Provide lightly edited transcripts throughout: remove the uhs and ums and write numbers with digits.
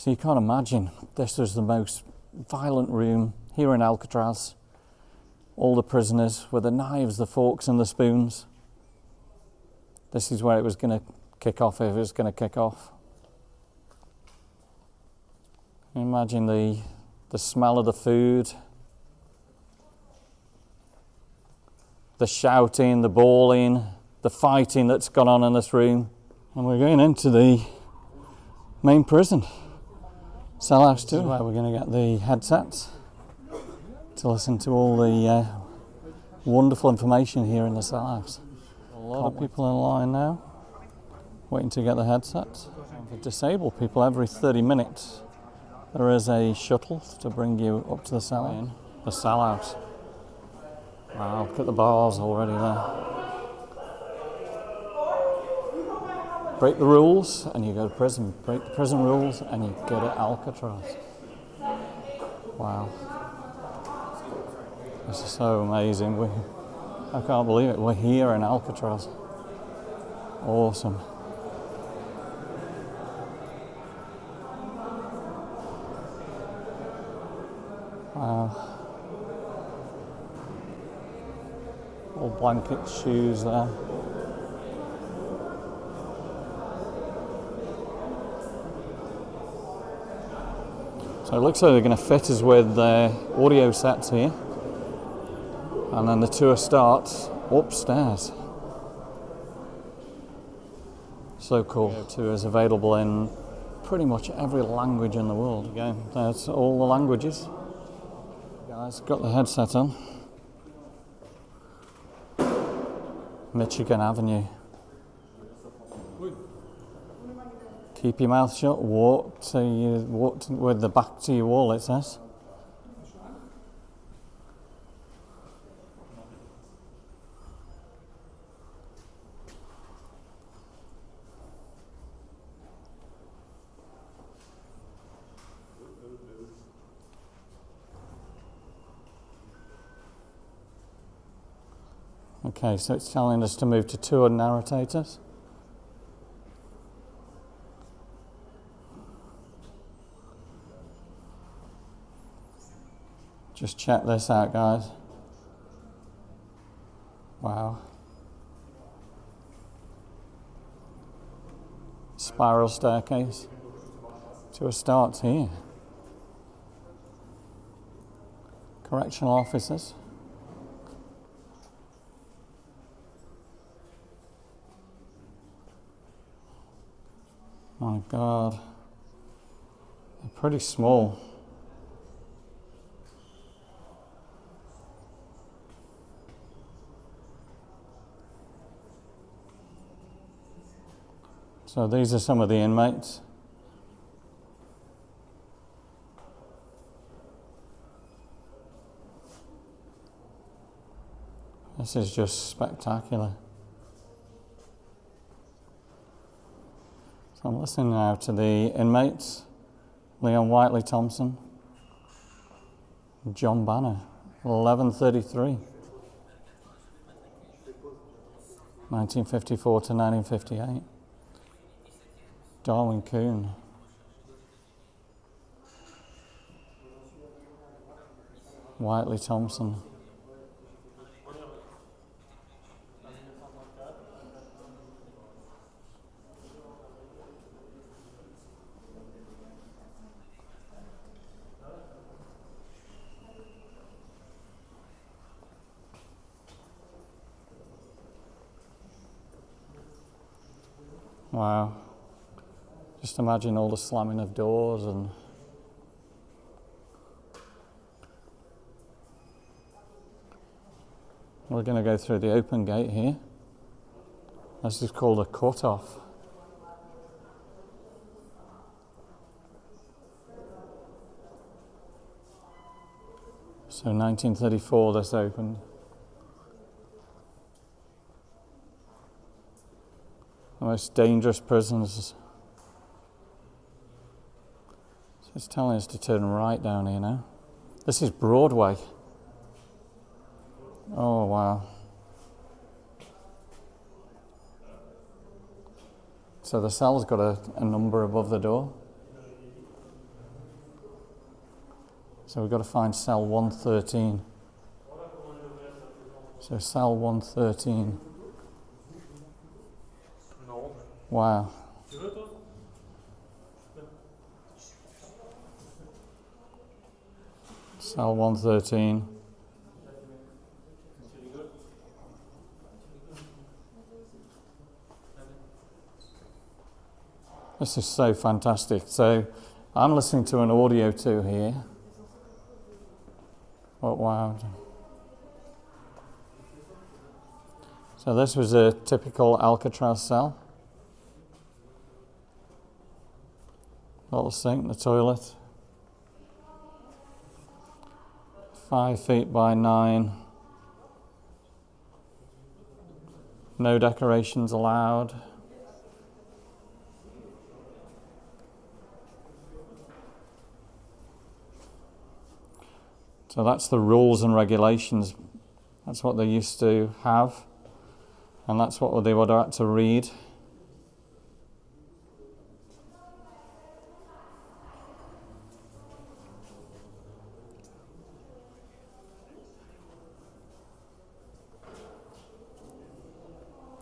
So you can't imagine, this was the most violent room here in Alcatraz. All the prisoners with the knives, the forks and the spoons. This is where it was going to kick off, if it was going to kick off. Imagine the smell of the food, the shouting, the bawling, the fighting that's gone on in this room. And we're going into the main prison, cell house 2, where we're going to get the headsets to listen to all the wonderful information here in the cell house. A lot of people in line now, waiting to get the headsets. For disabled people, every 30 minutes there is a shuttle to bring you up to the cell house. Wow, look at the bars already there. Break the rules and you go to prison. Break the prison rules and you go to Alcatraz. Wow. This is so amazing. I can't believe it. We're here in Alcatraz. Awesome. Wow. All blankets, shoes there. So it looks like they're going to fit us with their audio sets here. And then the tour starts upstairs. So cool. The tour is available in pretty much every language in the world. Again, that's all the languages. Guys, got the headset on. Michigan Avenue. Keep your mouth shut, walk with the back to your wall, it says. Okay, so it's telling us to move to tour narrators. Just check this out, guys. Wow. Spiral staircase. Tour starts here. Correctional officers. My God, they're pretty small. So these are some of the inmates. This is just spectacular. So I'm listening now to the inmates, Leon Whiteley Thompson, John Banner, 1133, 1954 to 1958, Darwin Coon, Whiteley Thompson, wow. Just imagine all the slamming of doors and we're going to go through the open gate here. This is called a cut-off. So 1934 this opened. The most dangerous prisons. So it's telling us to turn right down here now. This is Broadway. Oh wow. So the cell's got a number above the door. So we've got to find cell 113. So cell 113. Wow. Cell 113. This is so fantastic. So I'm listening to an audio too here. Oh, wow. So this was a typical Alcatraz cell. Got the sink, the toilet. 5 feet by 9. No decorations allowed. So that's the rules and regulations. That's what they used to have. And that's what they would have had to read.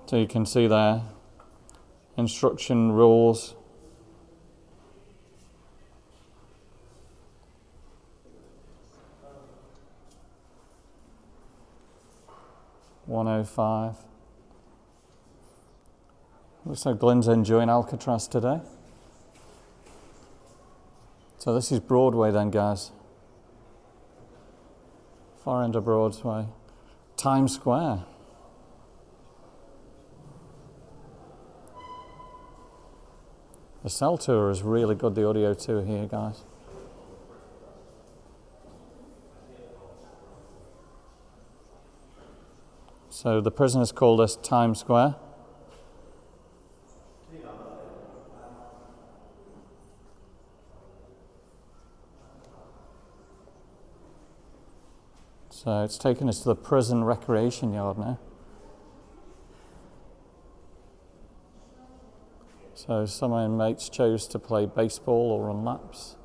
So you can see there, instruction rules. (105). Looks like Glenn's enjoying Alcatraz today. So this is Broadway then, guys. Far end of Broadway. Times Square. The cell tour is really good, the audio tour here, guys. So the prisoners call this Times Square. So it's taken us to the prison recreation yard now. So some inmates chose to play baseball or run laps.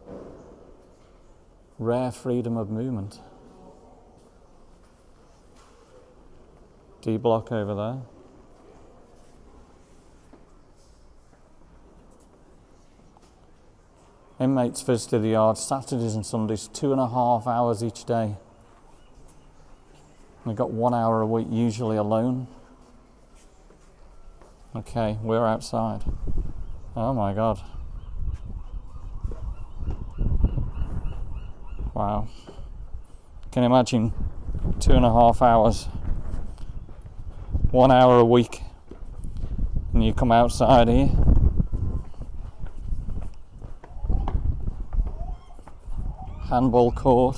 Rare freedom of movement. D block over there. Inmates visited the yard Saturdays and Sundays, 2.5 hours each day. We got 1 hour a week, usually alone. Okay, we're outside. Oh my God. Wow. Can you imagine 2.5 hours, 1 hour a week, and you come outside here? Handball court.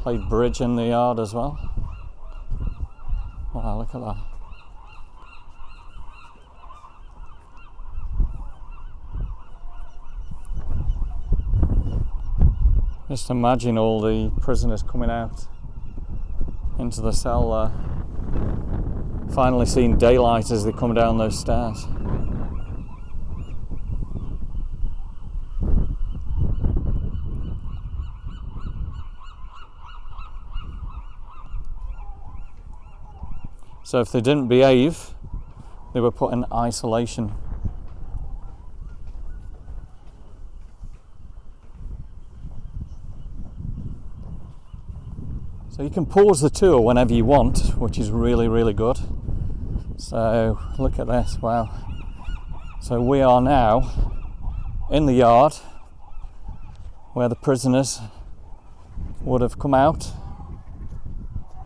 Played bridge in the yard as well. Wow, look at that. Just imagine all the prisoners coming out into the cell, finally seeing daylight as they come down those stairs. So if they didn't behave, they were put in isolation. So you can pause the tour whenever you want, which is really, really good. So look at this, wow. So we are now in the yard where the prisoners would have come out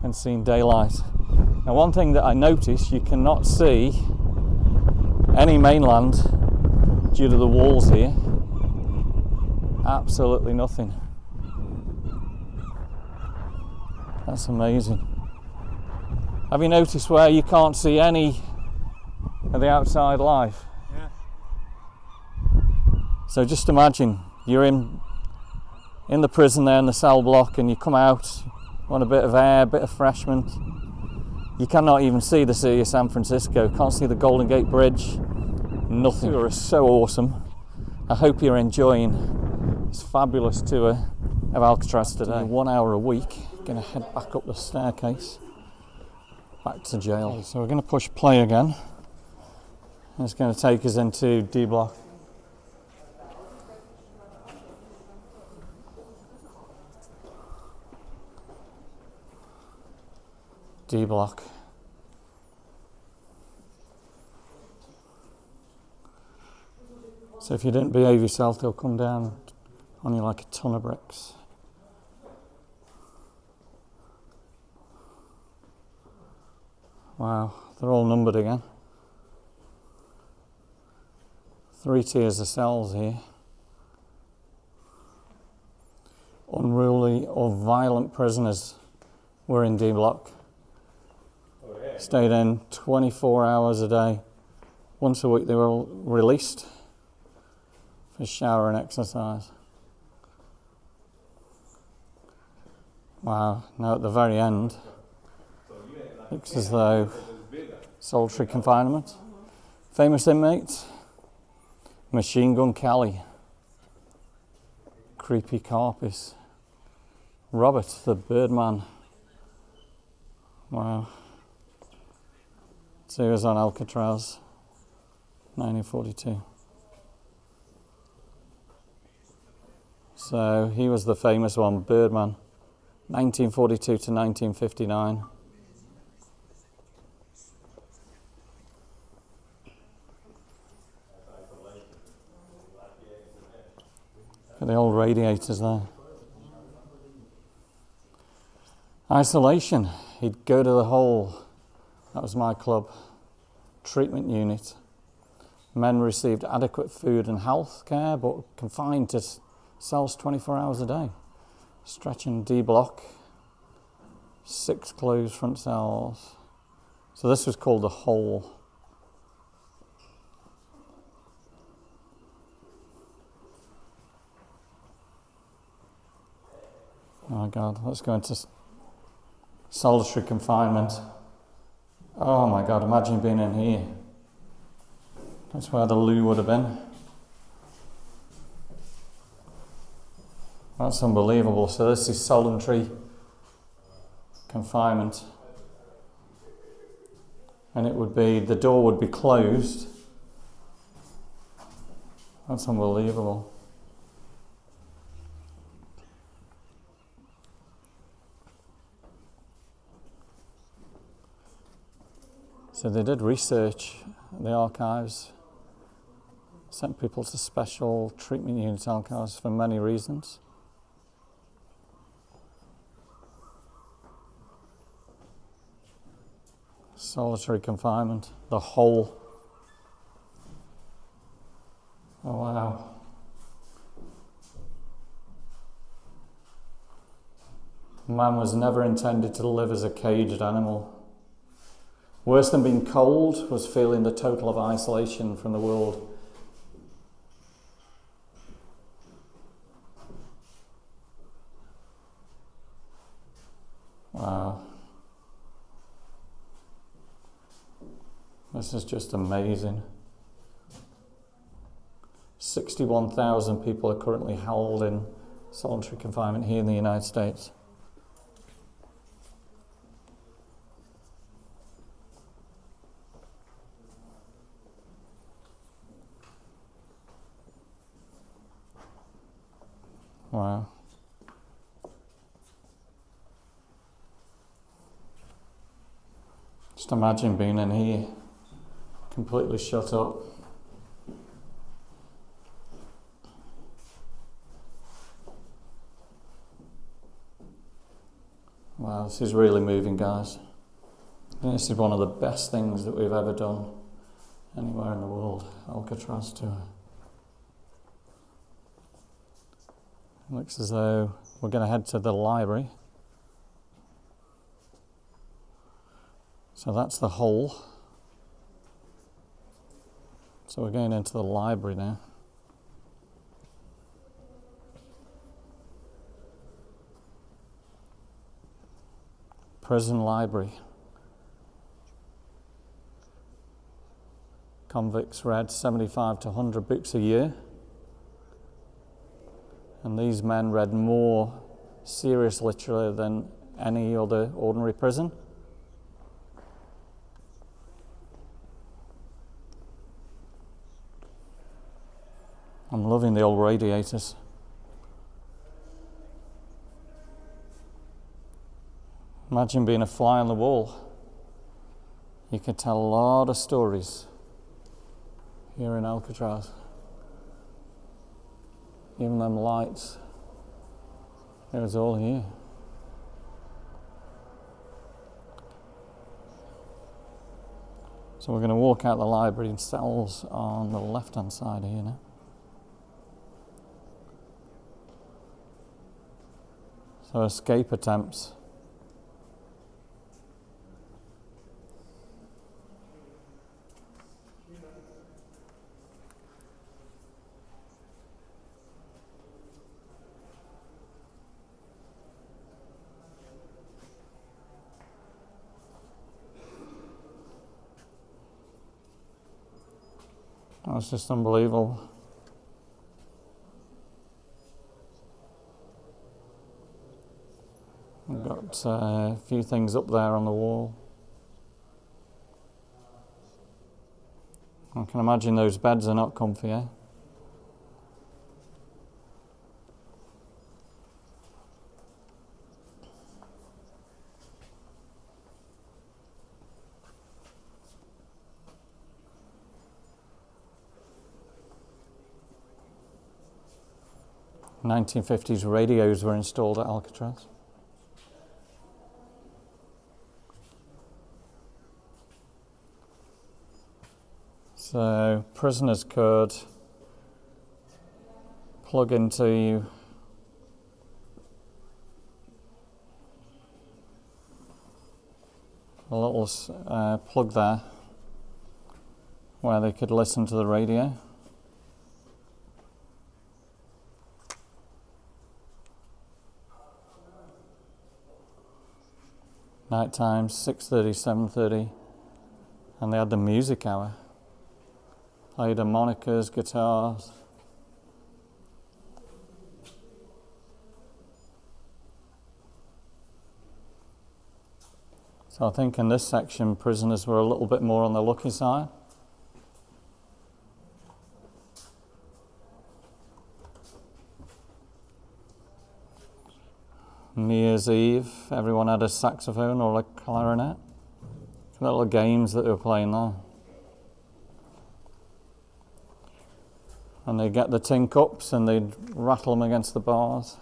and seen daylight. Now one thing that I noticed, you cannot see any mainland due to the walls here. Absolutely nothing. That's amazing. Have you noticed where you can't see any of the outside life? Yeah. So just imagine you're in the prison there in the cell block, and you come out, want a bit of air, a bit of refreshment. You cannot even see the city of San Francisco, can't see the Golden Gate Bridge, nothing. It is so awesome. I hope you're enjoying this fabulous tour of Alcatraz today. 1 hour a week. Going to head back up the staircase, back to jail. Okay, so we're going to push play again. And it's going to take us into D block. D block. So if you didn't behave yourself, they'll come down on you like a ton of bricks. Wow, they're all numbered again. 3 tiers of cells here. Unruly or violent prisoners were in D block. Stayed in 24 hours a day. Once a week they were released for shower and exercise. Wow, now at the very end, looks as though solitary confinement. Famous inmates, Machine Gun Kelly, Creepy Carpus, Robert the Birdman. Wow. So he was on Alcatraz, 1942. So he was the famous one, Birdman, 1942 to 1959. Look at the old radiators there. Isolation. He'd go to the hole. That was my club. Treatment unit. Men received adequate food and health care, but confined to cells 24 hours a day. Stretching D block. 6 closed front cells. So this was called the hole. Oh my God, let's go into solitary confinement. Oh my God, imagine being in here. That's where the loo would have been. That's unbelievable. So this is solitary confinement. And it would be, the door would be closed. That's unbelievable. So they did research at the archives, sent people to special treatment unit archives for many reasons. Solitary confinement, the hole. Oh wow. Man was never intended to live as a caged animal. Worse than being cold was feeling the total of isolation from the world. Wow. This is just amazing. 61,000 people are currently held in solitary confinement here in the United States. Wow. Just imagine being in here, completely shut up. Wow, this is really moving, guys. And this is one of the best things that we've ever done anywhere in the world, Alcatraz tour. Looks as though we're going to head to the library. So that's the hole. So we're going into the library now. Prison library. Convicts read 75 to 100 books a year. And these men read more serious literature than any other ordinary prison. I'm loving the old radiators. Imagine being a fly on the wall. You could tell a lot of stories here in Alcatraz. Even them lights. It was all here. So we're going to walk out the library cells on the left-hand side here now. So escape attempts. That's just unbelievable. We've got a few things up there on the wall. I can imagine those beds are not comfy, eh? In 1950s radios were installed at Alcatraz. So prisoners could plug into a little plug there where they could listen to the radio. Night time, 6:30, 7:30, and they had the music hour. Played harmonicas, guitars. So I think in this section, prisoners were a little bit more on the lucky side. New Year's Eve, everyone had a saxophone or a clarinet. Little games that they were playing there. And they'd get the tin cups and they'd rattle them against the bars.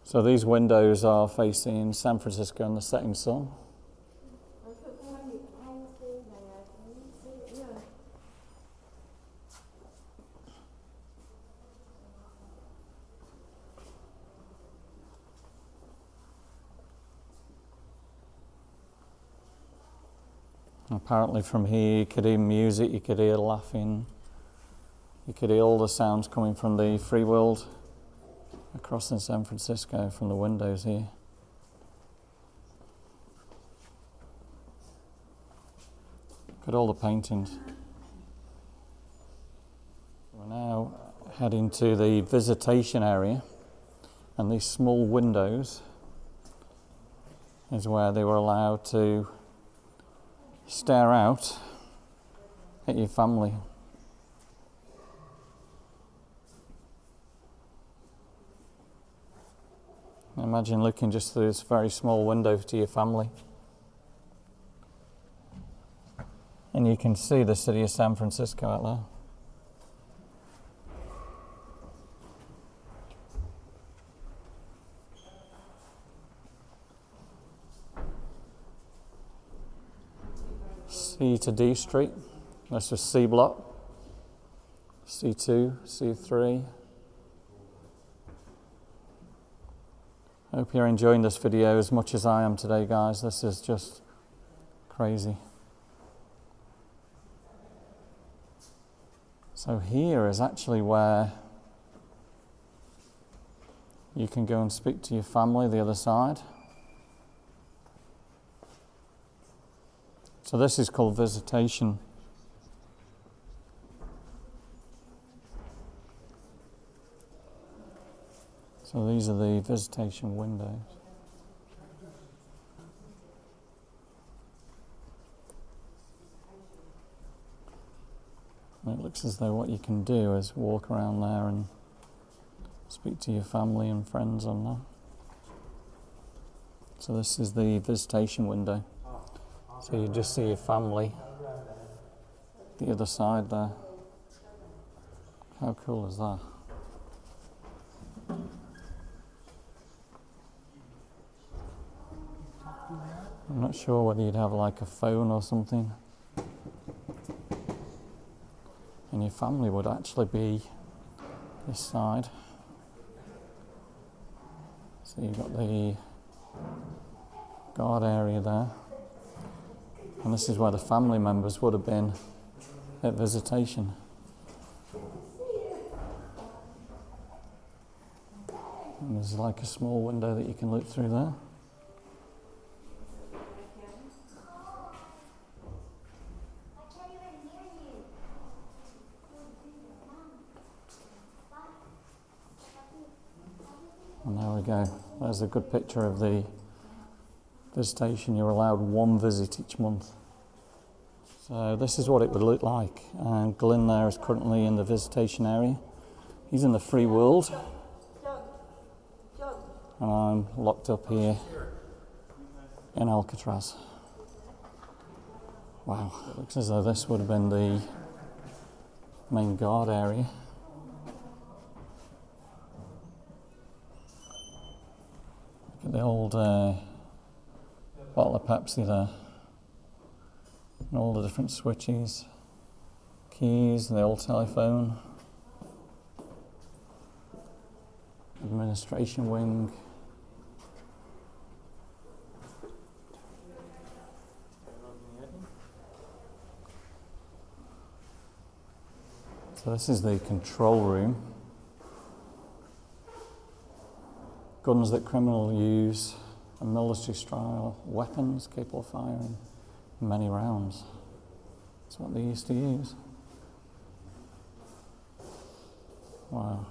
So these windows are facing San Francisco and the setting sun. Apparently from here you could hear music, you could hear laughing, you could hear all the sounds coming from the free world across in San Francisco from the windows here. Look at all the paintings. We're now heading to the visitation area, and these small windows is where they were allowed to stare out at your family. Imagine looking just through this very small window to your family. And you can see the city of San Francisco out there. C to D Street, that's just C block, C2, C3. Hope you're enjoying this video as much as I am today, guys. This is just crazy. So here is actually where you can go and speak to your family, the other side. So this is called Visitation. So these are the visitation windows. And it looks as though what you can do is walk around there and speak to your family and friends on that. So this is the visitation window. So you just see your family the other side there. How cool is that? I'm not sure whether you'd have like a phone or something. And your family would actually be this side. So you've got the guard area there. And this is where the family members would have been at visitation. And there's like a small window that you can look through there. And there we go. There's a good picture of the visitation. You're allowed one visit each month. So this is what it would look like. And Glyn there is currently in the visitation area. He's in the free world. And I'm locked up here in Alcatraz. Wow, it looks as though this would have been the main guard area. Look at the old bottle of Pepsi there. And all the different switches, keys, the old telephone, administration wing. So this is the control room. Guns that criminals use, and military-style weapons capable of firing many rounds. That's what they used to use. Wow.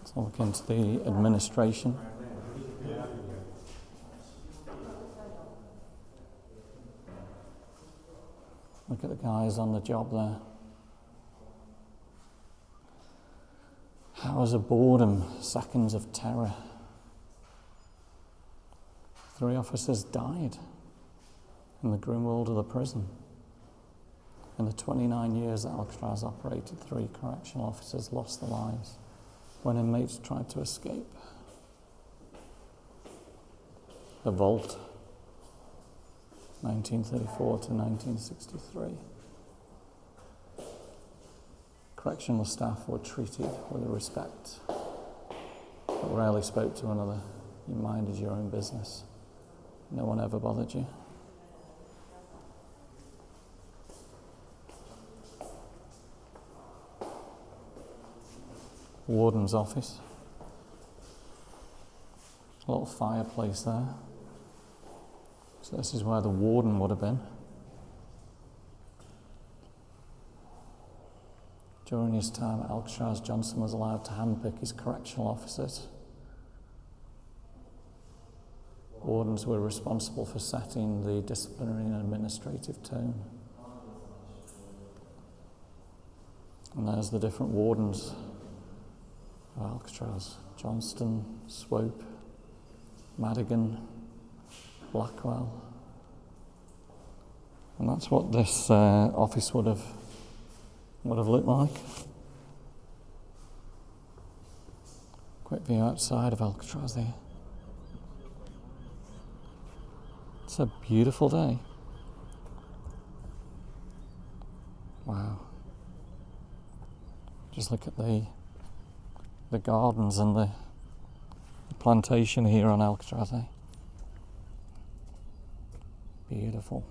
Let's look into the administration. Look at the guys on the job there. Hours of boredom, seconds of terror. 3 officers died in the grim world of the prison. In the 29 years that Alcatraz operated, 3 correctional officers lost their lives when inmates tried to escape. The Vault, 1934 to 1963. Correctional staff were treated with respect, but rarely spoke to another. You minded your own business. No one ever bothered you. Warden's office. A little fireplace there. So this is where the warden would have been. During his time at Alcatraz, Johnson was allowed to handpick his correctional officers. Wardens were responsible for setting the disciplinary and administrative tone. And there's the different wardens of Alcatraz. Johnston, Swope, Madigan, Blackwell. And that's what this office would have looked like. Quick view outside of Alcatraz there. It's a beautiful day. Wow. Just look at the gardens and the plantation here on Alcatraz. Beautiful.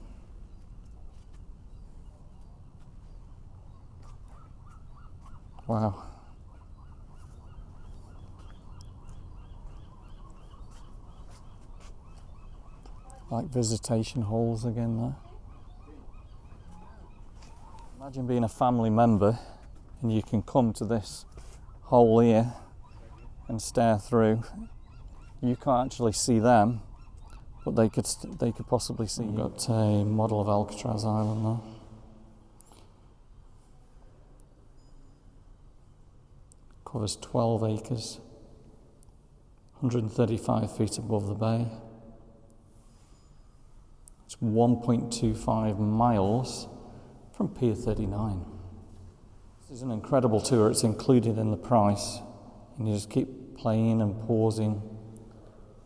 Wow. Like visitation halls again there. Imagine being a family member and you can come to this hole here and stare through. You can't actually see them, but they could possibly see you. We've got a model of Alcatraz Island now. Covers 12 acres, 135 feet above the bay. It's 1.25 miles from Pier 39. This is an incredible tour. It's included in the price, and you just keep playing and pausing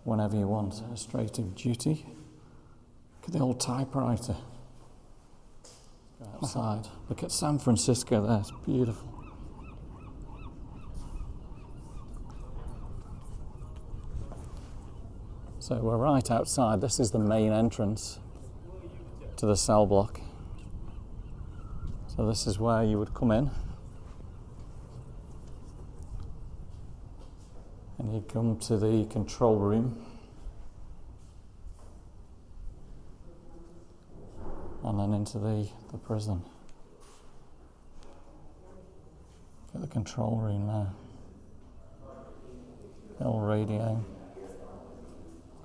whenever you want. Illustrative duty. Look at the old typewriter. Go outside. Look at San Francisco there. It's beautiful. So we're right outside. This is the main entrance to the cell block. So this is where you would come in. And you come to the control room. And then into the prison. Get the control room there. Little radio.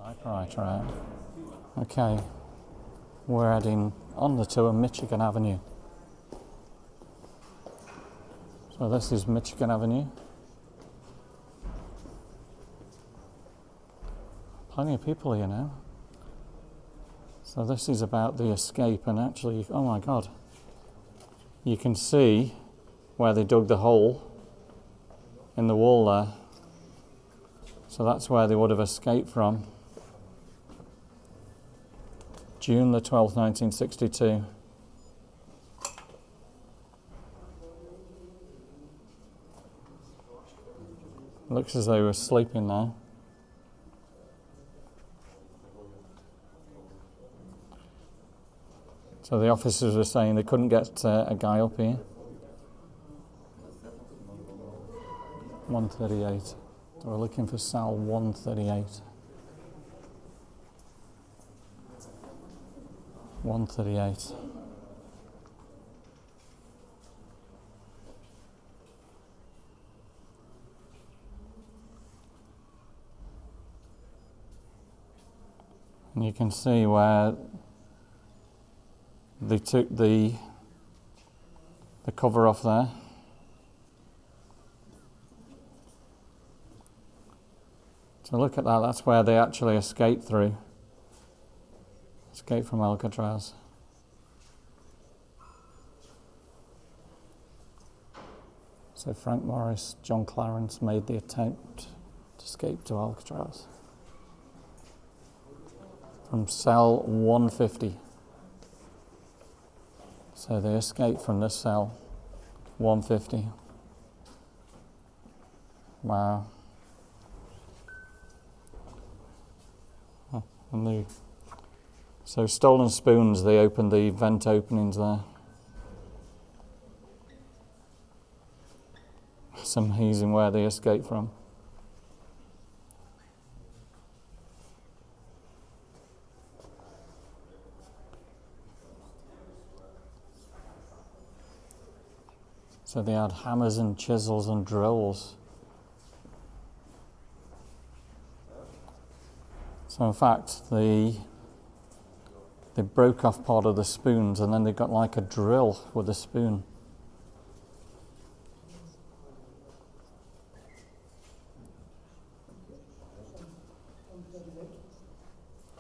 Typewriter out. Okay, we're heading on the tour Michigan Avenue. So this is Michigan Avenue. Plenty of people here now. So this is about the escape, and actually, oh my God, you can see where they dug the hole in the wall there. So that's where they would have escaped from. June the 12th, 1962. Looks as though they were sleeping now. So the officers were saying they couldn't get a guy up here. 138. So we're looking for cell 138. 138. And you can see where they took the cover off there. So look at that, that's where they actually escaped through. Escape from Alcatraz. So Frank Morris, John Clarence made the attempt to escape to Alcatraz from cell 150. So they escaped from this cell 150. Wow. And so stolen spoons, they opened the vent openings there. It's amazing where they escaped from. So they had hammers and chisels and drills. So in fact, they broke off part of the spoons, and then they got like a drill with a spoon.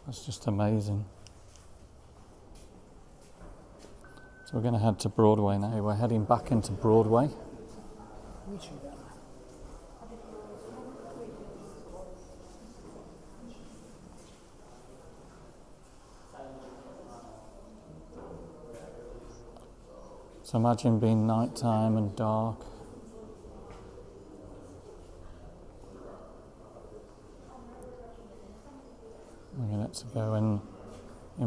That's just amazing. So we're going to head to Broadway now. We're heading back into Broadway. So imagine being nighttime and dark. We're going to go in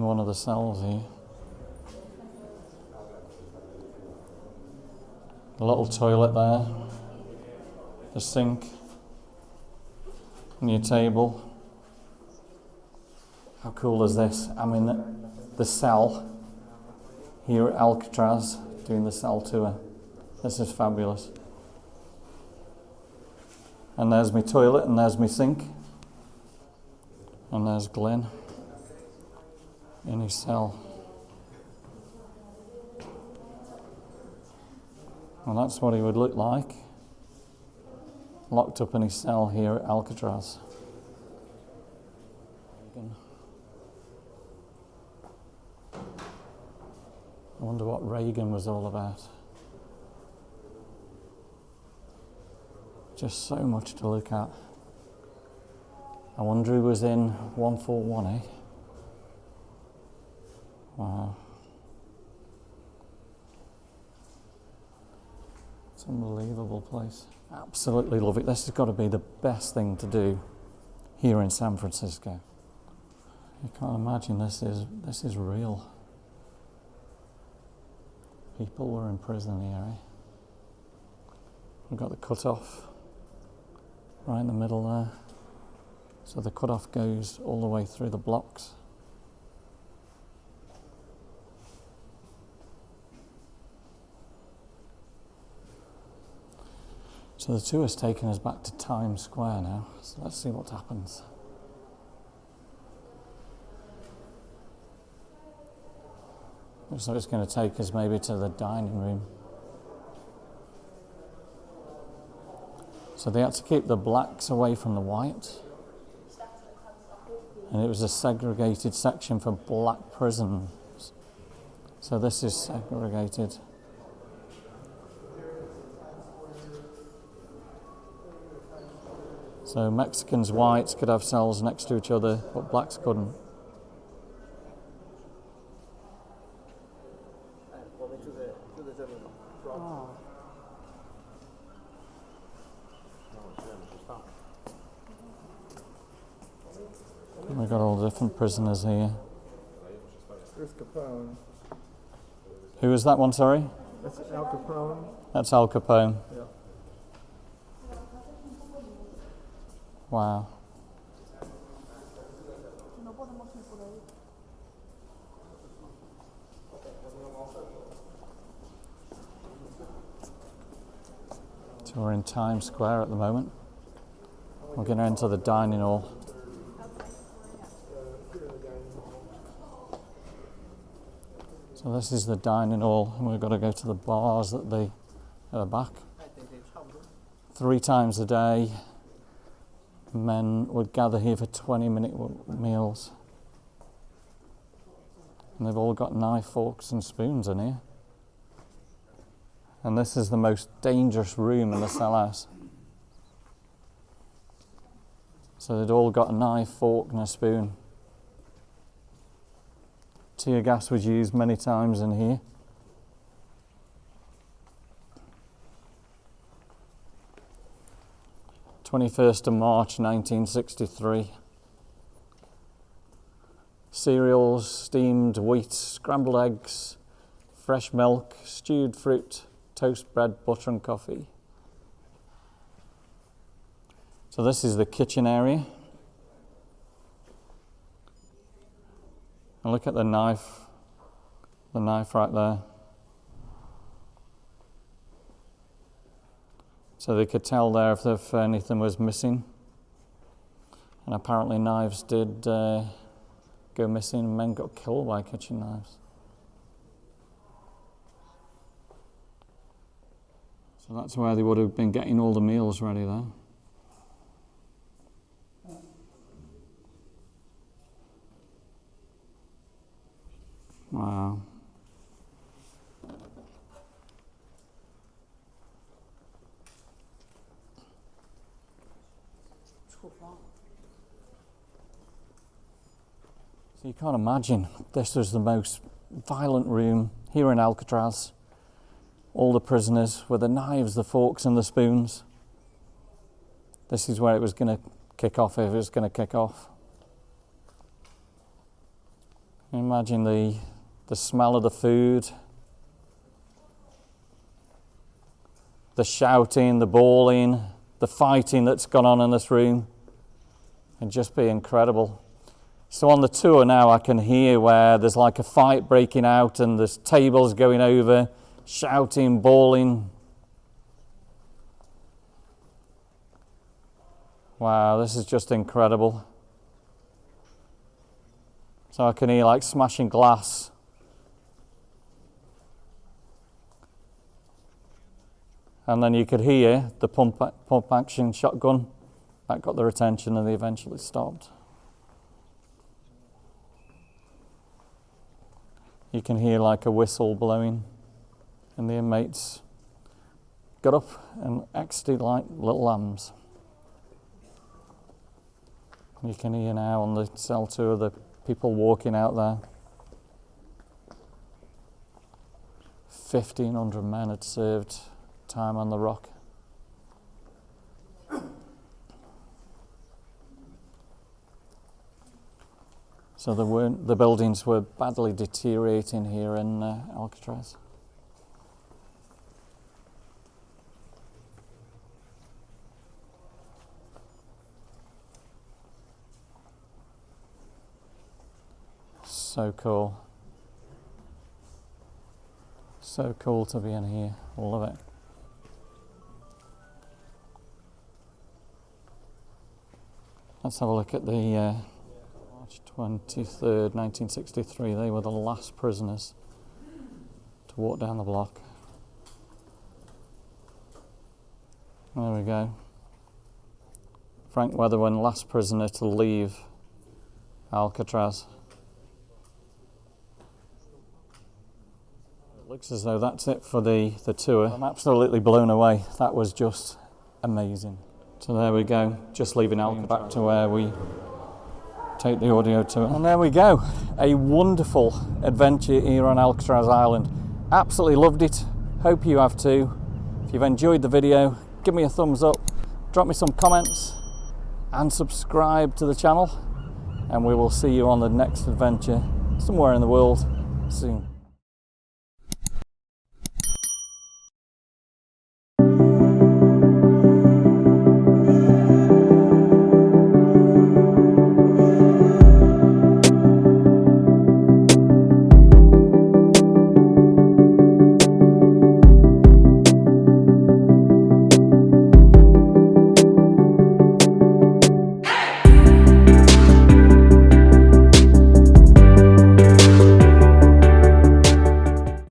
one of the cells here. A little toilet there, the sink, and your table. How cool is this? I'm in the cell here at Alcatraz, doing the cell tour. This is fabulous. And there's my toilet, and there's my sink. And there's Glenn in his cell. And that's what he would look like, locked up in his cell here at Alcatraz. I wonder what Reagan was all about. Just so much to look at. I wonder who was in 141, eh? Wow. It's an unbelievable place. Absolutely love it. This has got to be the best thing to do here in San Francisco. You can't imagine this is real. People were in prison here, eh? We've got the cut-off right in the middle there. So the cut-off goes all the way through the blocks. So the tour's taken us back to Times Square now. So let's see what happens. Looks like it's going to take us maybe to the dining room. So they had to keep the blacks away from the whites. And it was a segregated section for black prisons. So this is segregated. So Mexicans, whites could have cells next to each other, but blacks couldn't. We've got all the different prisoners here. There's Capone. Who is that one, sorry? That's Al Capone. That's Al Capone. Yeah. Wow. So we're in Times Square at the moment. We're going to enter the dining hall. So this is the dining hall, and we've got to go to the bars at the back. 3 times a day, men would gather here for 20-minute meals. And they've all got knife, forks and spoons in here. And this is the most dangerous room in the cell house. So they'd all got a knife, fork and a spoon. Tear gas was used many times in here. (21st of March 1963). Cereals, steamed wheat, scrambled eggs, fresh milk, stewed fruit, toast bread, butter and coffee. So this is the kitchen area. And look at the knife right there. So they could tell there if anything was missing. And apparently knives did go missing. Men got killed by kitchen knives. So that's where they would have been getting all the meals ready there. Wow. So you can't imagine, this was the most violent room here in Alcatraz. All the prisoners with the knives, the forks and the spoons. This is where it was going to kick off, if it was going to kick off. Imagine the smell of the food, the shouting, the bawling, the fighting that's gone on in this room. It'd just be incredible. So on the tour now I can hear where there's like a fight breaking out and there's tables going over, shouting, bawling. Wow, this is just incredible. So I can hear like smashing glass. And then you could hear the pump action shotgun. That got their attention and they eventually stopped. You can hear like a whistle blowing, and the inmates got up and exited like little lambs. You can hear now on the cell tour the people walking out there. 1,500 men had served time on the rock. So the buildings were badly deteriorating here in Alcatraz. So cool. So cool to be in here. I love it. Let's have a look at the March 23rd, 1963. They were the last prisoners to walk down the block. There we go. Frank Weatherman, last prisoner to leave Alcatraz. It looks as though that's it for the tour. I'm absolutely blown away. That was just amazing. So there we go, just leaving Alcatraz, back to where we take the audio tour. And there we go, a wonderful adventure here on Alcatraz Island. Absolutely loved it, hope you have too. If you've enjoyed the video, give me a thumbs up, drop me some comments and subscribe to the channel. And we will see you on the next adventure somewhere in the world soon.